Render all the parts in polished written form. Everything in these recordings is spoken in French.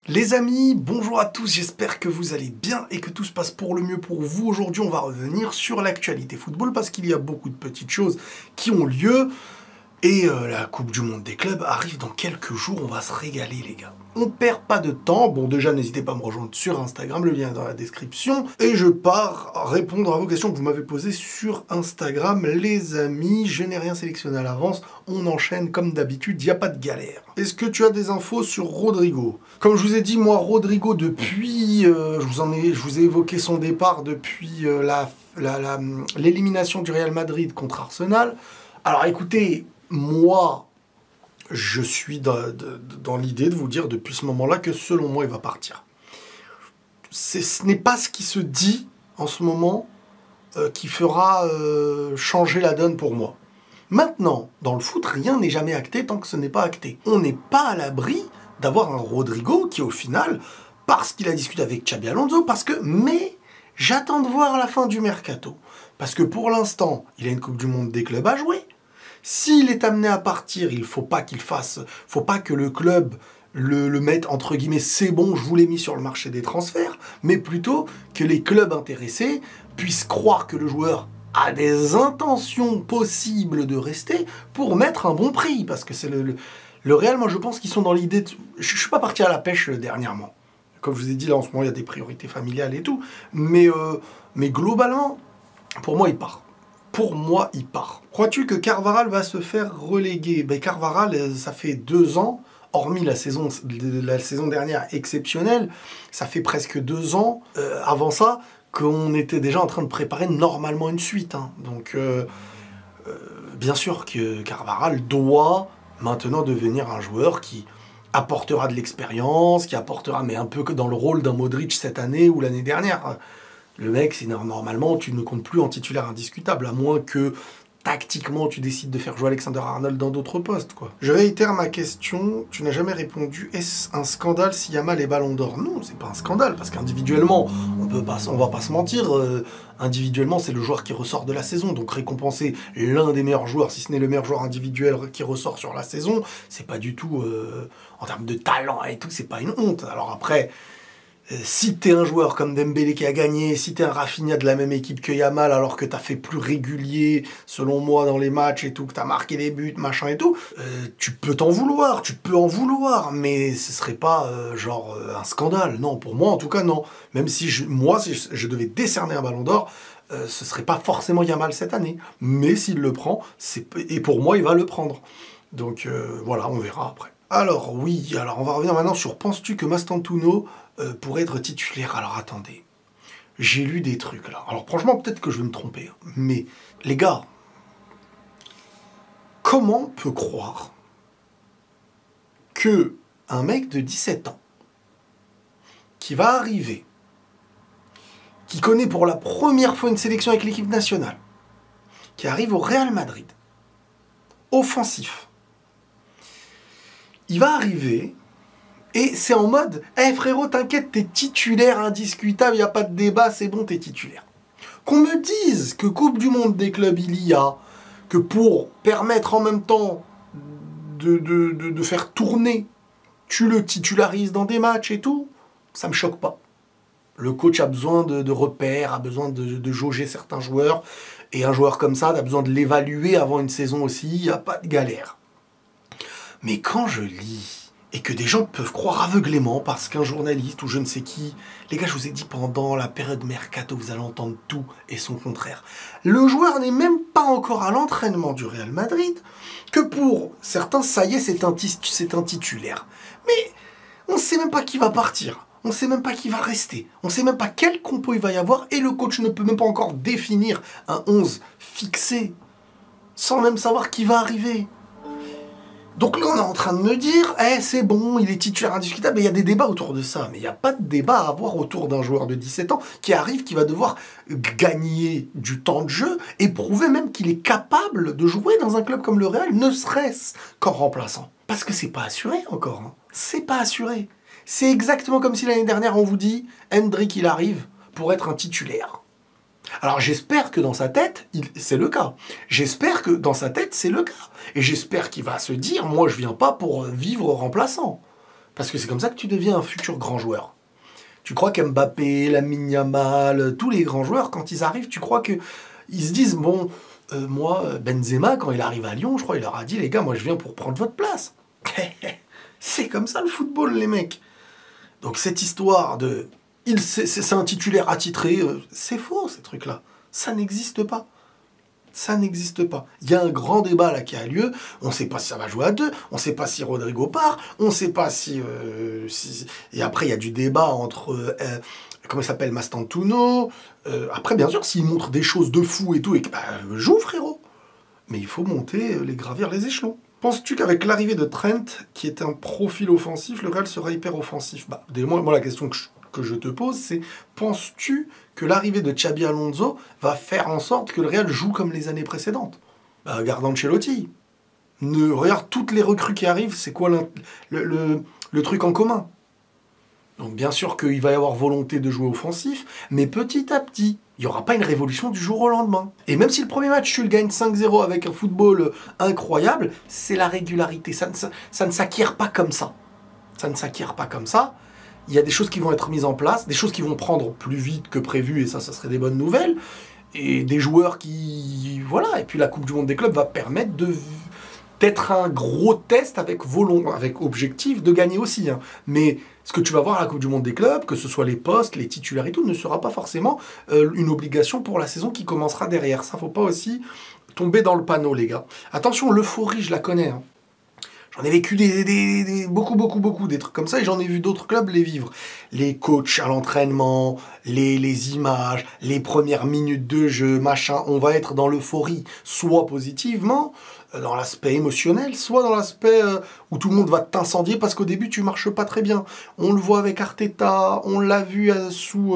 Les amis, bonjour à tous, j'espère que vous allez bien et que tout se passe pour le mieux pour vous. Aujourd'hui, on va revenir sur l'actualité football parce qu'il y a beaucoup de petites choses qui ont lieu. Et la Coupe du Monde des clubs arrive dans quelques jours, on va se régaler les gars. On perd pas de temps, bon déjà n'hésitez pas à me rejoindre sur Instagram, le lien est dans la description. Et je pars répondre à vos questions que vous m'avez posées sur Instagram. Les amis, je n'ai rien sélectionné à l'avance, on enchaîne comme d'habitude, il n'y a pas de galère. Est-ce que tu as des infos sur Rodrigo? Comme je vous ai dit, moi Rodrigo depuis, je vous ai évoqué son départ depuis l'élimination du Real Madrid contre Arsenal. Alors écoutez, moi, je suis dans l'idée de vous dire depuis ce moment-là que selon moi, il va partir. Ce n'est pas ce qui se dit en ce moment qui fera changer la donne pour moi. Maintenant, dans le foot, rien n'est jamais acté tant que ce n'est pas acté. On n'est pas à l'abri d'avoir un Rodrigo qui, au final, parce qu'il a discuté avec Xabi Alonso, mais j'attends de voir la fin du mercato. Parce que pour l'instant, il a une Coupe du Monde des clubs à jouer. S'il est amené à partir, il faut pas que le club le mette entre guillemets c'est bon, je vous l'ai mis sur le marché des transferts, mais plutôt que les clubs intéressés puissent croire que le joueur a des intentions possibles de rester pour mettre un bon prix, parce que c'est le Real, moi je pense qu'ils sont dans l'idée de... Je suis pas parti à la pêche dernièrement. Comme je vous ai dit, là en ce moment il y a des priorités familiales et tout, mais globalement, pour moi il part. Pour moi, il part. Crois-tu que Carvajal va se faire reléguer? Ben, Carvajal, ça fait 2 ans, hormis la saison dernière exceptionnelle, ça fait presque 2 ans, avant ça, qu'on était déjà en train de préparer normalement une suite. Hein. Donc, bien sûr que Carvajal doit maintenant devenir un joueur qui apportera de l'expérience, qui apportera, mais un peu que dans le rôle d'un Modric cette année ou l'année dernière. Le mec, c'est normalement, tu ne comptes plus en titulaire indiscutable, à moins que tactiquement tu décides de faire jouer Alexander-Arnold dans d'autres postes, quoi. Je réitère ma question, tu n'as jamais répondu. Est-ce un scandale si Yamal est Ballon d'Or? Non, c'est pas un scandale, parce qu'individuellement, on va pas se mentir, individuellement, c'est le joueur qui ressort de la saison, donc récompenser l'un des meilleurs joueurs, si ce n'est le meilleur joueur individuel qui ressort sur la saison, c'est pas du tout, en termes de talent et tout, c'est pas une honte. Alors après... Si t'es un joueur comme Dembélé qui a gagné, si t'es un Rafinha de la même équipe que Yamal, alors que t'as fait plus régulier, selon moi, dans les matchs et tout, que t'as marqué des buts, machin et tout, tu peux en vouloir, mais ce serait pas un scandale. Non, pour moi en tout cas, non. Même si si je devais décerner un Ballon d'Or, ce serait pas forcément Yamal cette année. Mais s'il le prend, et pour moi, il va le prendre. Donc voilà, on verra après. Alors oui, on va revenir maintenant sur penses-tu que Mastantuono pourrait être titulaire? Alors attendez, j'ai lu des trucs là. Alors franchement, peut-être que je vais me tromper, hein, mais les gars, comment on peut croire que un mec de 17 ans qui va arriver, qui connaît pour la première fois une sélection avec l'équipe nationale, qui arrive au Real Madrid, offensif, il va arriver et c'est en mode « Eh frérot, t'inquiète, t'es titulaire indiscutable, il n'y a pas de débat, c'est bon, t'es titulaire. » Qu'on me dise que Coupe du Monde des clubs il y a, que pour permettre en même temps de faire tourner, tu le titularises dans des matchs et tout, ça me choque pas. Le coach a besoin de repères, a besoin de jauger certains joueurs, et un joueur comme ça, t'as besoin de l'évaluer avant une saison aussi, il n'y a pas de galère. Mais quand je lis, et que des gens peuvent croire aveuglément parce qu'un journaliste ou je ne sais qui... Les gars, je vous ai dit, pendant la période mercato, vous allez entendre tout et son contraire. Le joueur n'est même pas encore à l'entraînement du Real Madrid, que pour certains, ça y est, c'est un titulaire. Mais on ne sait même pas qui va partir, on ne sait même pas qui va rester, on ne sait même pas quel compo il va y avoir, et le coach ne peut même pas encore définir un 11 fixé, sans même savoir qui va arriver. Donc là, on est en train de me dire, c'est bon, il est titulaire indiscutable, et il y a des débats autour de ça. Mais il n'y a pas de débat à avoir autour d'un joueur de 17 ans qui arrive, qui va devoir gagner du temps de jeu et prouver même qu'il est capable de jouer dans un club comme le Real, ne serait-ce qu'en remplaçant. Parce que c'est pas assuré encore. Hein. C'est pas assuré. C'est exactement comme si l'année dernière, on vous dit, Hendrik, il arrive pour être un titulaire. Alors j'espère que dans sa tête, c'est le cas. J'espère que dans sa tête, c'est le cas. Et j'espère qu'il va se dire, moi je viens pas pour vivre remplaçant. Parce que c'est comme ça que tu deviens un futur grand joueur. Tu crois qu'Mbappé, Lamine Yamal, tous les grands joueurs, quand ils arrivent, tu crois qu'ils se disent, bon, moi, Benzema, quand il arrive à Lyon, je crois, il leur a dit, les gars, moi je viens pour prendre votre place. C'est comme ça le football, les mecs. Donc cette histoire de... c'est un titulaire attitré, c'est faux, ces trucs-là. Ça n'existe pas. Ça n'existe pas. Il y a un grand débat là qui a lieu. On ne sait pas si ça va jouer à 2. On ne sait pas si Rodrigo part. On ne sait pas si... Et après, il y a du débat entre... comment il s'appelle, Mastantuono. Après, bien sûr, s'il montre des choses de fou et tout, et que, joue, frérot. Mais il faut monter, gravir les échelons. Penses-tu qu'avec l'arrivée de Trent, qui est un profil offensif, le Real sera hyper offensif? Moi, la question que je te pose, c'est penses-tu que l'arrivée de Xabi Alonso va faire en sorte que le Real joue comme les années précédentes? Regarde Ancelotti. Regarde toutes les recrues qui arrivent, c'est quoi le truc en commun? Donc bien sûr qu'il va y avoir volonté de jouer offensif, mais petit à petit. Il n'y aura pas une révolution du jour au lendemain. Et même si le premier match, tu le gagnes 5-0 avec un football incroyable, c'est la régularité. Ça ne s'acquiert pas comme ça. Ça ne s'acquiert pas comme ça. Il y a des choses qui vont être mises en place, des choses qui vont prendre plus vite que prévu, et ça serait des bonnes nouvelles. Et des joueurs qui... Voilà. Et puis la Coupe du Monde des clubs va permettre d'être un gros test avec objectif de gagner aussi. Hein. Mais ce que tu vas voir à la Coupe du Monde des clubs, que ce soit les postes, les titulaires et tout, ne sera pas forcément une obligation pour la saison qui commencera derrière. Ça, faut pas aussi tomber dans le panneau, les gars. Attention, l'euphorie, je la connais. Hein. J'en ai vécu beaucoup, des trucs comme ça, et j'en ai vu d'autres clubs les vivre. Les coachs à l'entraînement, les images, les premières minutes de jeu, machin, on va être dans l'euphorie, soit positivement, dans l'aspect émotionnel, soit dans l'aspect où tout le monde va t'incendier parce qu'au début tu marches pas très bien. On le voit avec Arteta, on l'a vu sous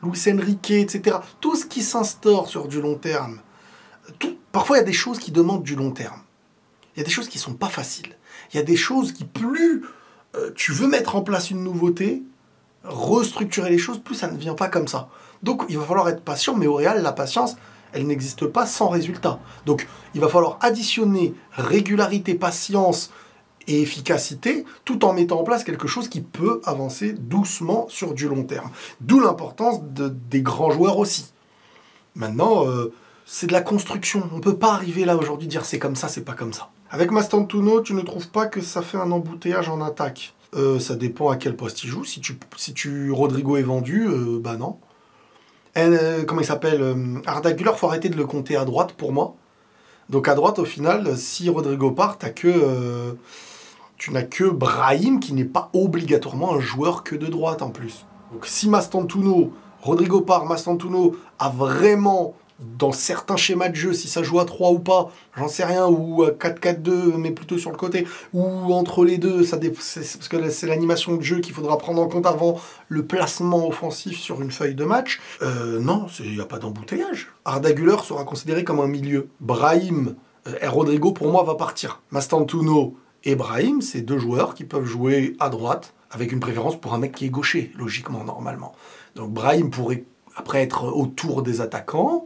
Luis Enrique, etc. Tout ce qui s'instaure sur du long terme. Parfois il y a des choses qui demandent du long terme. Il y a des choses qui sont pas faciles. Il y a des choses qui, plus tu veux mettre en place une nouveauté, restructurer les choses, plus ça ne vient pas comme ça. Donc il va falloir être patient, mais au Real, la patience, elle n'existe pas sans résultat. Donc il va falloir additionner régularité, patience et efficacité, tout en mettant en place quelque chose qui peut avancer doucement sur du long terme. D'où l'importance des grands joueurs aussi. Maintenant, c'est de la construction. On ne peut pas arriver là aujourd'hui dire c'est comme ça, c'est pas comme ça. Avec Mastantuono, tu ne trouves pas que ça fait un embouteillage en attaque? Ça dépend à quel poste il joue. Si Rodrigo est vendu, non. Comment il s'appelle, Arda Güler, faut arrêter de le compter à droite pour moi. Donc à droite, au final, si Rodrigo part, tu n'as que Brahim qui n'est pas obligatoirement un joueur que de droite en plus. Donc si Rodrigo part, Mastantuono a vraiment, dans certains schémas de jeu, si ça joue à 3 ou pas, j'en sais rien, ou à 4-4-2, mais plutôt sur le côté, ou entre les deux, parce que c'est l'animation de jeu qu'il faudra prendre en compte avant le placement offensif sur une feuille de match. Non, il n'y a pas d'embouteillage. Arda Güler sera considéré comme un milieu. Brahim et Rodrigo, pour moi, va partir. Mastantuono et Brahim, c'est deux joueurs qui peuvent jouer à droite, avec une préférence pour un mec qui est gaucher, logiquement, normalement. Donc Brahim pourrait après être autour des attaquants.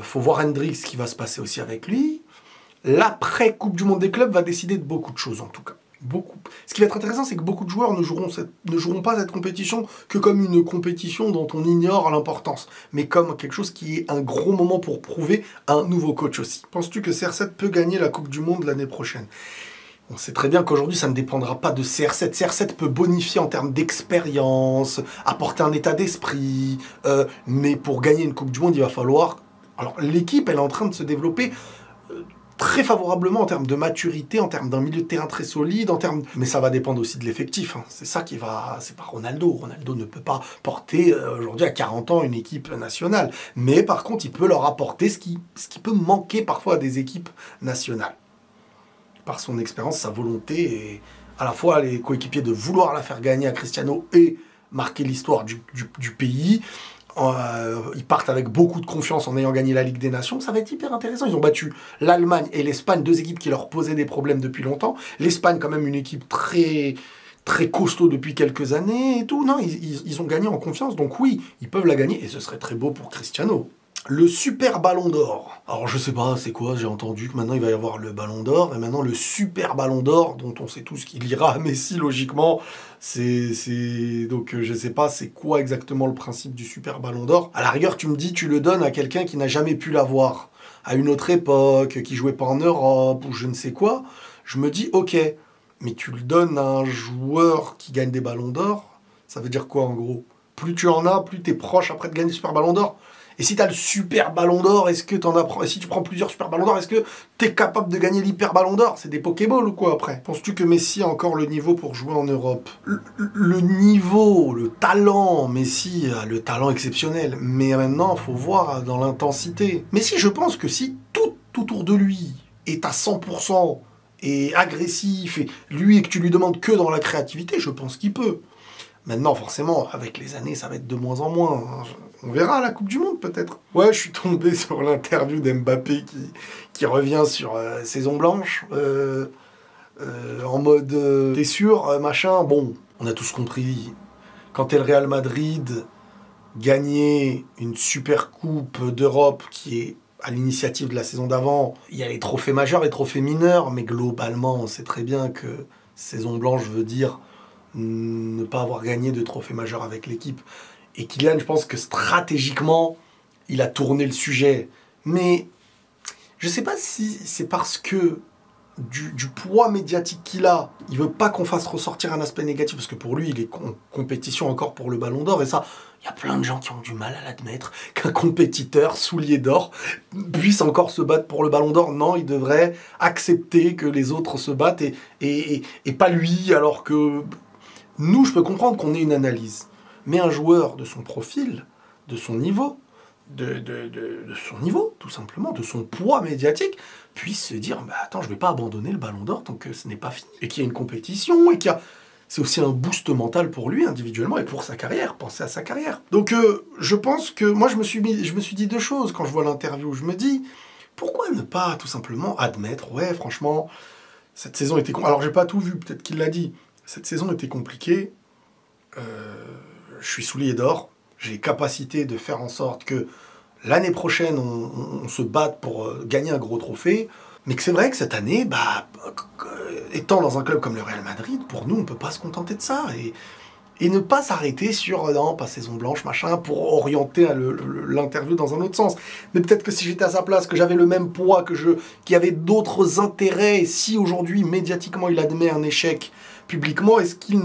Faut voir Hendrix ce qui va se passer aussi avec lui. L'après-Coupe du Monde des clubs va décider de beaucoup de choses, en tout cas. Beaucoup. Ce qui va être intéressant, c'est que beaucoup de joueurs ne joueront pas cette compétition que comme une compétition dont on ignore l'importance, mais comme quelque chose qui est un gros moment pour prouver un nouveau coach aussi. Penses-tu que CR7 peut gagner la Coupe du Monde l'année prochaine? On sait très bien qu'aujourd'hui, ça ne dépendra pas de CR7. CR7 peut bonifier en termes d'expérience, apporter un état d'esprit, mais pour gagner une Coupe du Monde, il va falloir... Alors, l'équipe, elle est en train de se développer très favorablement en termes de maturité, en termes d'un milieu de terrain très solide, mais ça va dépendre aussi de l'effectif. Hein. C'est ça qui va... C'est pas Ronaldo. Ronaldo ne peut pas porter aujourd'hui à 40 ans une équipe nationale. Mais par contre, il peut leur apporter ce qui peut manquer parfois à des équipes nationales. Par son expérience, sa volonté, et à la fois les coéquipiers de vouloir la faire gagner à Cristiano et marquer l'histoire du pays. Ils partent avec beaucoup de confiance en ayant gagné la Ligue des Nations. Ça va être hyper intéressant. Ils ont battu l'Allemagne et l'Espagne, deux équipes qui leur posaient des problèmes depuis longtemps. L'Espagne, quand même, une équipe très, très costaud depuis quelques années et tout. Non, ils ont gagné en confiance. Donc oui, ils peuvent la gagner et ce serait très beau pour Cristiano. Le super ballon d'or. Alors je sais pas, c'est quoi, j'ai entendu que maintenant il va y avoir le ballon d'or, et maintenant le super ballon d'or, dont on sait tous qu'il ira à Messi logiquement. Donc je sais pas c'est quoi exactement le principe du super ballon d'or. À la rigueur tu me dis tu le donnes à quelqu'un qui n'a jamais pu l'avoir, à une autre époque, qui jouait pas en Europe, ou je ne sais quoi. Je me dis ok, mais tu le donnes à un joueur qui gagne des ballons d'or, ça veut dire quoi en gros? Plus tu en as, plus t'es proche après de gagner le super ballon d'or. Et si tu as le super ballon d'or, est-ce que t'en as... Si tu prends plusieurs super ballons d'or, est-ce que tu es capable de gagner l'hyper ballon d'or? C'est des Pokéballs ou quoi après? Penses-tu que Messi a encore le niveau pour jouer en Europe? Le niveau, le talent, Messi a le talent exceptionnel. Mais maintenant, il faut voir dans l'intensité. Messi, je pense que si tout autour de lui est à 100% et agressif, et lui et que tu lui demandes que dans la créativité, je pense qu'il peut. Maintenant, forcément, avec les années, ça va être de moins en moins. On verra à la Coupe du Monde, peut-être. Ouais, je suis tombé sur l'interview d'Mbappé qui revient sur saison blanche, en mode t'es sûr, machin. Bon, on a tous compris. Quand t'es le Real Madrid, gagner une super coupe d'Europe qui est à l'initiative de la saison d'avant, il y a les trophées majeurs, les trophées mineurs, mais globalement, on sait très bien que saison blanche veut dire ne pas avoir gagné de trophée majeur avec l'équipe. Et Kylian, je pense que stratégiquement, il a tourné le sujet. Mais je ne sais pas si c'est parce que du poids médiatique qu'il a, il veut pas qu'on fasse ressortir un aspect négatif, parce que pour lui, il est en compétition encore pour le Ballon d'Or, et ça, il y a plein de gens qui ont du mal à l'admettre, qu'un compétiteur soulier d'or puisse encore se battre pour le Ballon d'Or. Non, il devrait accepter que les autres se battent, et pas lui, alors que nous, je peux comprendre qu'on ait une analyse. Mais un joueur de son profil, de son niveau, de son niveau, tout simplement, de son poids médiatique, puisse se dire bah, attends, je ne vais pas abandonner le Ballon d'Or tant que ce n'est pas fini. Et qu'il y a une compétition, et qu'il y a... C'est aussi un boost mental pour lui, individuellement, et pour sa carrière, penser à sa carrière. Donc, je pense que... Moi, je me suis dit deux choses quand je vois l'interview. Je me dis, pourquoi ne pas, tout simplement, admettre, ouais, franchement, cette saison était... Alors, j'ai pas tout vu, peut-être qu'il l'a dit. Cette saison était compliquée. Je suis soulier d'or, j'ai les capacités de faire en sorte que l'année prochaine, on se batte pour gagner un gros trophée, mais que c'est vrai que cette année, bah, étant dans un club comme le Real Madrid, pour nous, on ne peut pas se contenter de ça, et ne pas s'arrêter sur, non, pas saison blanche, machin, pour orienter l'interview dans un autre sens. Mais peut-être que si j'étais à sa place, que j'avais le même poids, qu'il y avait d'autres intérêts, et si aujourd'hui, médiatiquement, il admet un échec publiquement, est-ce qu'il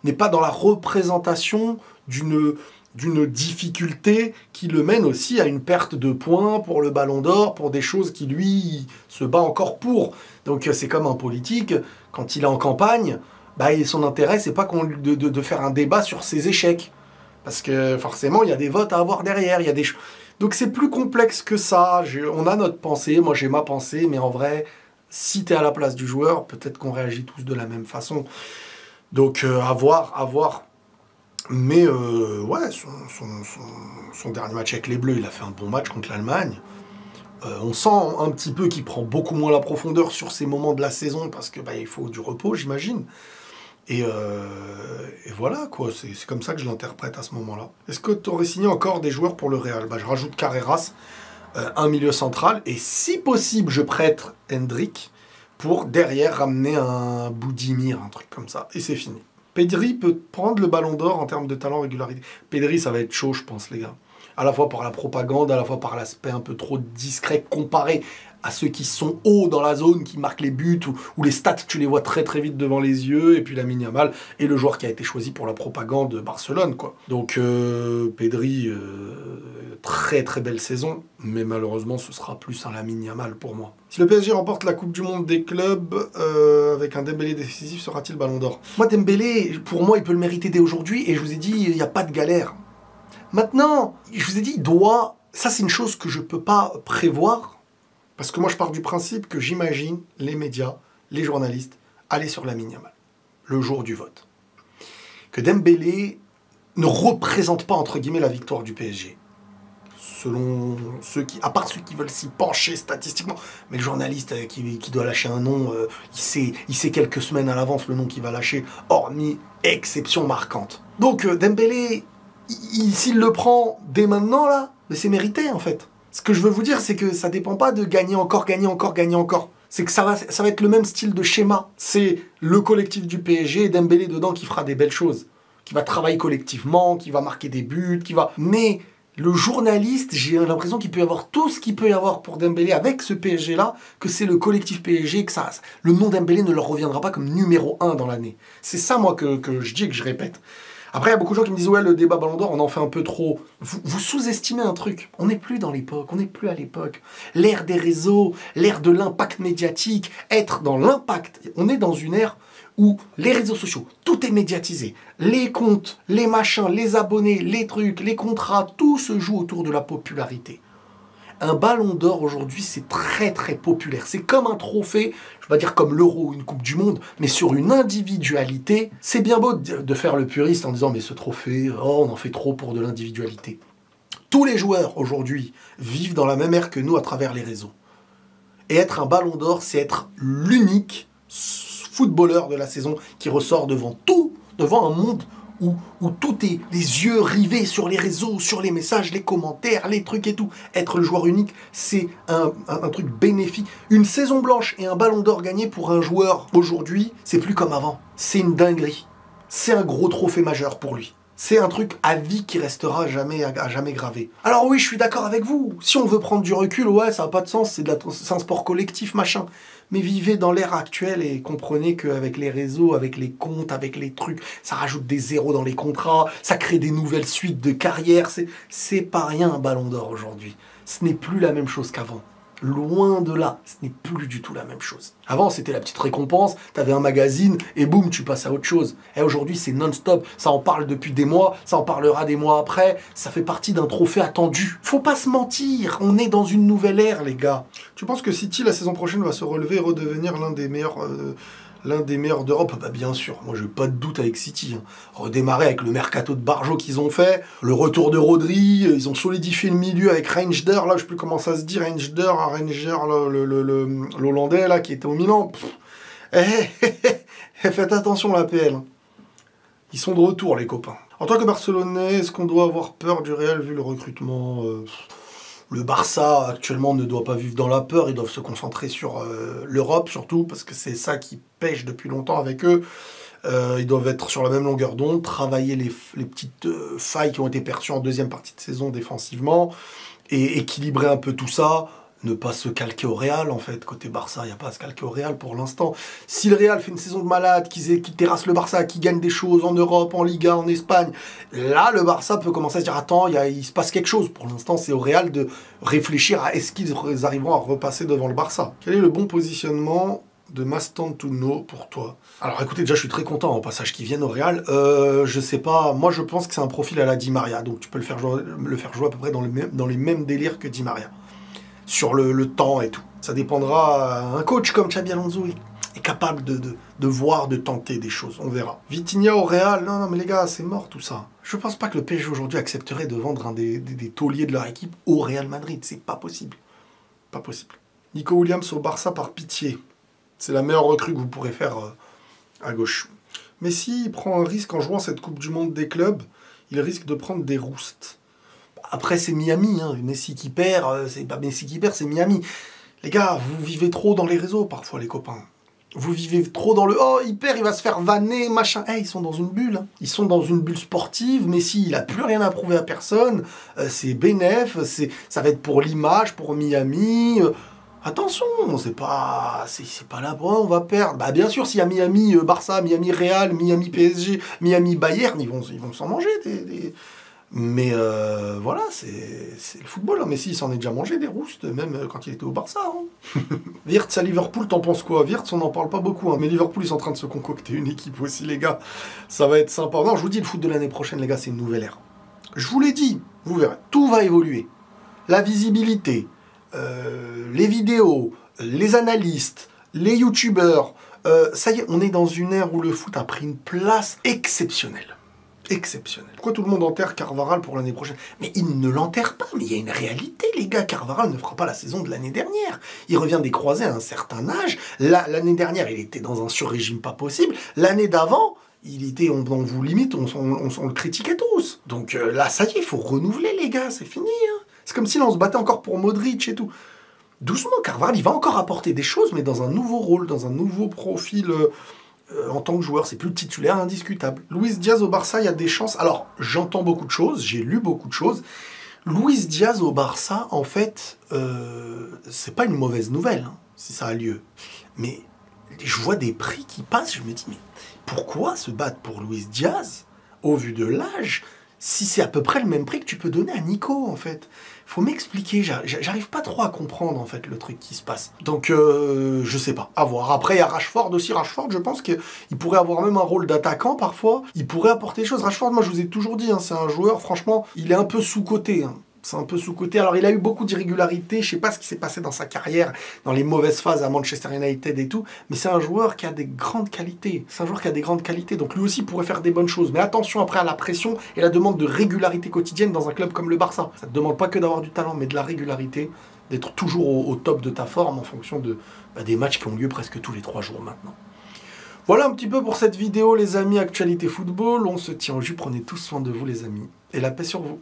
n'est pas dans la représentation d'une difficulté qui le mène aussi à une perte de points pour le Ballon d'Or, pour des choses qui, lui, se bat encore pour. Donc c'est comme un politique, quand il est en campagne, bah, son intérêt, c'est pas de faire un débat sur ses échecs. Parce que forcément, il y a des votes à avoir derrière, il y a des... Donc c'est plus complexe que ça. On a notre pensée, moi j'ai ma pensée, mais en vrai, si tu es à la place du joueur, peut-être qu'on réagit tous de la même façon. Donc à voir. Mais ouais, son dernier match avec les Bleus, il a fait un bon match contre l'Allemagne. On sent un petit peu qu'il prend beaucoup moins la profondeur sur ces moments de la saison parce que bah, il faut du repos, j'imagine. Et voilà, quoi. C'est comme ça que je l'interprète à ce moment-là. Est-ce que tu aurais signé encore des joueurs pour le Real? Bah, je rajoute Carreras, un milieu central, et si possible, je prête Hendrik pour derrière ramener un Boudimir, un truc comme ça. Et c'est fini. Pedri peut prendre le Ballon d'Or en termes de talent, régularité. Pedri, ça va être chaud, je pense, les gars. À la fois par la propagande, à la fois par l'aspect un peu trop discret comparé à ceux qui sont hauts dans la zone, qui marquent les buts, ou les stats, tu les vois très très vite devant les yeux, et puis Lamine Yamal, et le joueur qui a été choisi pour la propagande de Barcelone, quoi. Donc Pedri, très très belle saison, mais malheureusement ce sera plus un Lamine Yamal pour moi. Si le PSG remporte la Coupe du Monde des clubs, avec un Dembélé décisif, sera-t-il Ballon d'Or? Moi, Dembélé, pour moi, il peut le mériter dès aujourd'hui, et je vous ai dit, il n'y a pas de galère. Maintenant, je vous ai dit, il doit... Ça, c'est une chose que je ne peux pas prévoir, parce que moi, je pars du principe que j'imagine les médias, les journalistes, aller sur Lamine Yamal, le jour du vote. Que Dembélé ne représente pas, entre guillemets, la victoire du PSG. Selon ceux qui... À part ceux qui veulent s'y pencher statistiquement, mais le journaliste qui doit lâcher un nom, il sait quelques semaines à l'avance le nom qu'il va lâcher, hormis exception marquante. Donc, Dembélé... s'il le prend dès maintenant, là, mais c'est mérité, en fait. Ce que je veux vous dire, c'est que ça dépend pas de gagner encore, gagner encore, gagner encore. C'est que ça va être le même style de schéma. C'est le collectif du PSG et Dembélé dedans qui fera des belles choses. Qui va travailler collectivement, qui va marquer des buts, qui va... Mais le journaliste, j'ai l'impression qu'il peut y avoir tout ce qu'il peut y avoir pour Dembélé avec ce PSG-là, que c'est le collectif PSG, que ça, le nom Dembélé ne leur reviendra pas comme numéro 1 dans l'année. C'est ça, moi, que je dis et que je répète. Après, il y a beaucoup de gens qui me disent « Ouais, le débat Ballon d'Or, on en fait un peu trop. » Vous sous-estimez un truc. On n'est plus dans l'époque, on n'est plus à l'époque. L'ère des réseaux, l'ère de l'impact médiatique, être dans l'impact. On est dans une ère où les réseaux sociaux, tout est médiatisé. Les comptes, les machins, les abonnés, les trucs, les contrats, tout se joue autour de la popularité. Un ballon d'or aujourd'hui, c'est très très populaire. C'est comme un trophée, je vais pas dire comme l'Euro ou une Coupe du Monde, mais sur une individualité. C'est bien beau de faire le puriste en disant mais ce trophée, oh, on en fait trop pour de l'individualité. Tous les joueurs aujourd'hui vivent dans la même ère que nous à travers les réseaux. Et être un ballon d'or, c'est être l'unique footballeur de la saison qui ressort devant un monde où tout est les yeux rivés sur les réseaux, sur les messages, les commentaires, les trucs et tout. Être le joueur unique, c'est un truc bénéfique. Une saison blanche et un ballon d'or gagné pour un joueur aujourd'hui, c'est plus comme avant. C'est une dinguerie. C'est un gros trophée majeur pour lui. C'est un truc à vie qui restera à jamais gravé. Alors oui, je suis d'accord avec vous. Si on veut prendre du recul, ouais, ça n'a pas de sens. C'est un sport collectif, machin. Mais vivez dans l'ère actuelle et comprenez qu'avec les réseaux, avec les comptes, avec les trucs, ça rajoute des zéros dans les contrats, ça crée des nouvelles suites de carrière. C'est pas rien un ballon d'or aujourd'hui. Ce n'est plus la même chose qu'avant. Loin de là, ce n'est plus du tout la même chose. Avant, c'était la petite récompense, t'avais un magazine et boum, tu passes à autre chose. Et aujourd'hui, c'est non-stop, ça en parle depuis des mois, ça en parlera des mois après, ça fait partie d'un trophée attendu. Faut pas se mentir, on est dans une nouvelle ère, les gars. Tu penses que City, la saison prochaine, va se relever et redevenir l'un des meilleurs d'Europe? Bah bien sûr, moi j'ai pas de doute avec City. Redémarrer avec le mercato de Barjo qu'ils ont fait, le retour de Rodri, ils ont solidifié le milieu avec Reinsder, là je sais plus comment ça se dit, Reinsder, l'Hollandais là qui était au Milan. Faites attention la PL. Ils sont de retour les copains. En tant que Barcelonais, est-ce qu'on doit avoir peur du Real vu le recrutement Le Barça, actuellement, ne doit pas vivre dans la peur. Ils doivent se concentrer sur l'Europe, surtout, parce que c'est ça qui pêche depuis longtemps avec eux. Ils doivent être sur la même longueur d'onde, travailler les petites failles qui ont été perçues en deuxième partie de saison défensivement, et équilibrer un peu tout ça. Ne pas se calquer au Real, en fait. Côté Barça, il n'y a pas à se calquer au Real pour l'instant. Si le Real fait une saison de malade, qui terrasse le Barça, qui gagne des choses en Europe, en Liga, en Espagne, là, le Barça peut commencer à se dire « Attends, il se passe quelque chose ». Pour l'instant, c'est au Real de réfléchir à est-ce qu'ils arriveront à repasser devant le Barça. Quel est le bon positionnement de Mastantuono pour toi? Alors écoutez, déjà je suis très content au passage qu'il vienne au Real. Je sais pas, moi je pense que c'est un profil à la Di Maria, donc tu peux le faire jouer à peu près dans les mêmes délires que Di Maria. Sur le temps et tout. Ça dépendra. Un coach comme Xabi Alonso est capable de voir, de tenter des choses. On verra. Vitinha au Real, non mais les gars, c'est mort tout ça. Je pense pas que le PSG aujourd'hui accepterait de vendre un des tauliers de leur équipe au Real Madrid. C'est pas possible. Pas possible. Nico Williams au Barça par pitié. C'est la meilleure recrue que vous pourrez faire à gauche. Mais s'il prend un risque en jouant cette Coupe du Monde des clubs, il risque de prendre des roustes. Après, c'est Miami, hein. Messi qui perd, c'est pas Messi qui perd, c'est Miami. Les gars, vous vivez trop dans les réseaux parfois, les copains. Vous vivez trop dans le « Oh, il perd, il va se faire vanner, machin ». Ils sont dans une bulle. Hein. Ils sont dans une bulle sportive. Messi, il a plus rien à prouver à personne. C'est bénef, ça va être pour l'image, pour Miami. Attention, c'est pas là, oh, on va perdre. Bah bien sûr, s'il y a Miami, Barça, Miami Real, Miami PSG, Miami Bayern, ils vont s'en manger Mais voilà, c'est le football. Hein. Messi, il s'en est déjà mangé des roustes, même quand il était au Barça. Hein. Wirtz à Liverpool, t'en penses quoi? Wirtz, on n'en parle pas beaucoup. Hein. Mais Liverpool, ils sont en train de se concocter une équipe aussi, les gars. Ça va être sympa. Non, je vous dis, le foot de l'année prochaine, les gars, c'est une nouvelle ère. Je vous l'ai dit, vous verrez. Tout va évoluer. La visibilité, les vidéos, les analystes, les youtubeurs. Ça y est, on est dans une ère où le foot a pris une place exceptionnelle. Exceptionnel. Pourquoi tout le monde enterre Carvajal pour l'année prochaine? Mais il ne l'enterre pas, mais il y a une réalité, les gars. Carvajal ne fera pas la saison de l'année dernière. Il revient des croisés à un certain âge. L'année dernière, il était dans un sur-régime pas possible. L'année d'avant, on vous limite, on le critiquait tous. Donc là, ça y est, il faut renouveler les gars, c'est fini. Hein. C'est comme si là, on se battait encore pour Modric et tout. Doucement, Carvajal, il va encore apporter des choses, mais dans un nouveau rôle, dans un nouveau profil en tant que joueur. C'est plus le titulaire indiscutable. Luis Diaz au Barça, il y a des chances. Alors, j'entends beaucoup de choses, j'ai lu beaucoup de choses. Luis Diaz au Barça, en fait, c'est pas une mauvaise nouvelle, hein, si ça a lieu. Mais je vois des prix qui passent, je me dis, mais pourquoi se battre pour Luis Diaz, au vu de l'âge, si c'est à peu près le même prix que tu peux donner à Nico, en fait? Faut m'expliquer, j'arrive pas trop à comprendre, en fait, le truc qui se passe. Donc, je sais pas, à voir. Après, il y a Rashford aussi. Rashford, je pense qu'il pourrait avoir même un rôle d'attaquant, parfois. Il pourrait apporter des choses. Rashford, moi, je vous ai toujours dit, hein, c'est un joueur, franchement, il est un peu sous-coté, hein. C'est un peu sous-coté. Alors, il a eu beaucoup d'irrégularités. Je sais pas ce qui s'est passé dans sa carrière, dans les mauvaises phases à Manchester United et tout. Mais c'est un joueur qui a des grandes qualités. C'est un joueur qui a des grandes qualités. Donc, lui aussi pourrait faire des bonnes choses. Mais attention après à la pression et la demande de régularité quotidienne dans un club comme le Barça. Ça ne te demande pas que d'avoir du talent, mais de la régularité, d'être toujours au top de ta forme en fonction des matchs qui ont lieu presque tous les 3 jours maintenant. Voilà un petit peu pour cette vidéo, les amis. Actualité football. On se tient au jus. Prenez tous soin de vous, les amis. Et la paix sur vous.